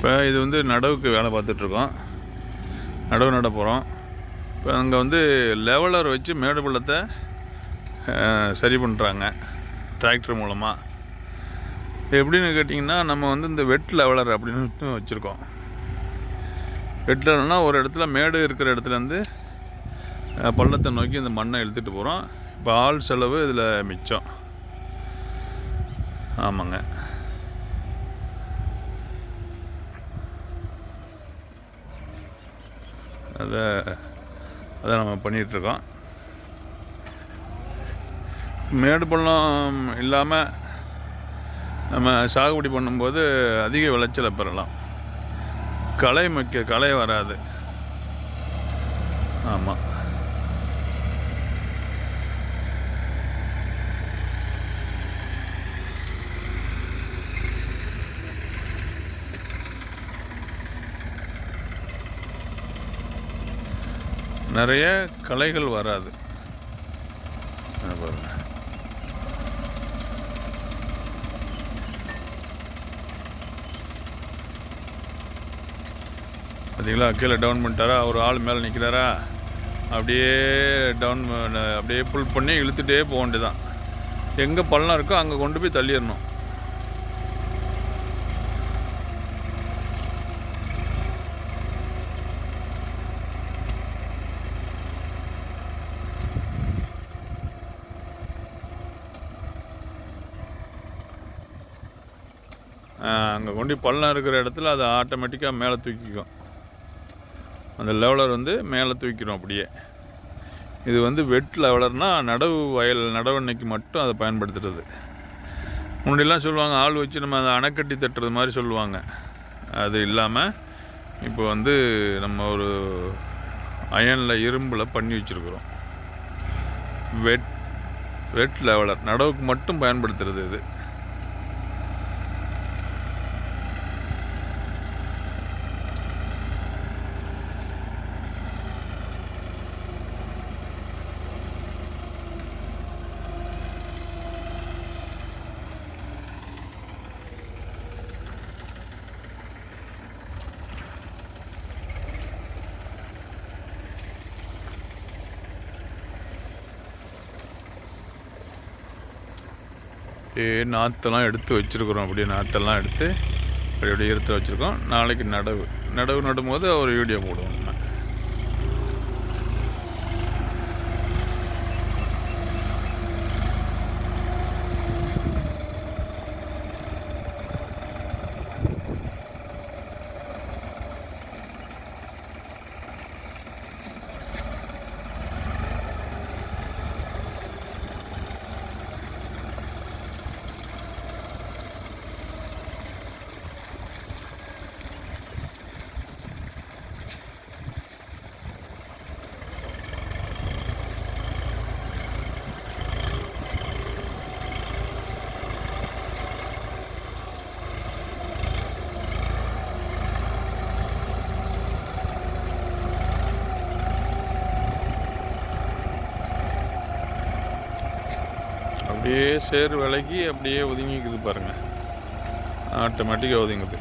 இப்போ இது வந்து நடவுக்கு வேலை பார்த்துட்ருக்கோம். நடவு நட போகிறோம். இப்போ அங்கே வந்து லெவலர் வச்சு மேடு பள்ளத்தை சரி பண்ணுறாங்க டிராக்டர் மூலமாக. எப்படின்னு கேட்டிங்கன்னா, நம்ம வந்து இந்த வெட் லெவலர் அப்படின்னு வச்சுருக்கோம். வெட் லெவலர்னால் ஒரு இடத்துல மேடு இருக்கிற இடத்துலேருந்து பள்ளத்தை நோக்கி இந்த மண்ணை இழுத்துட்டு போகிறோம். இப்போ ஆள் செலவு இதில் மிச்சம். ஆமாங்க. அதை நம்ம பண்ணிகிட்ருக்கோம். மேடு பள்ளம் இல்லாமல் நம்ம சாகுபடி பண்ணும்போது அதிக விளைச்சலை பெறலாம். களை வராது. ஆமாம். நிறைய களைகள் வராது. பாருங்க. பார்த்தீங்களா, கீழே டவுன் பண்ணிட்டாரா, ஒரு ஆள் மேலே நிற்கிறாரா, அப்படியே அப்படியே புல் பண்ணி இழுத்துகிட்டே போக வேண்டியதான். எங்கே பள்ளம் இருக்கோ அங்கே கொண்டு போய் தள்ளிடணும். அங்கே கொண்டு பள்ளம் இருக்கிற இடத்துல அதை ஆட்டோமேட்டிக்காக மேலே தூக்கிக்கும். அந்த லெவலர் வந்து மேலே தூக்கிடும் அப்படியே. இது வந்து வெட் லெவலர்னால் நடவன்னைக்கு மட்டும் அதை பயன்படுத்துகிறது. முன்னாடிலாம் சொல்லுவாங்க, ஆள் வச்சு நம்ம அதை அணைக்கட்டி தட்டுறது மாதிரி சொல்லுவாங்க. அது இல்லாமல் இப்போ வந்து நம்ம ஒரு அயனில் இரும்பில் பண்ணி வச்சுருக்குறோம். வெட் லெவலர் நடவுக்கு மட்டும் பயன்படுத்துகிறது இது. நாற்றெல்லாம் எடுத்து வச்சுருக்குறோம். அப்படியே நாற்றெல்லாம் எடுத்து அப்படியே எடுத்து வச்சுருக்கோம். நாளைக்கு நடவு நடும்போது ஒரு வீடியோ போடுவோம். அப்படியே சேர் விலகி அப்படியே ஒதுங்கிக்குது பாருங்கள். ஆட்டோமேட்டிக்காக ஒதுங்குது.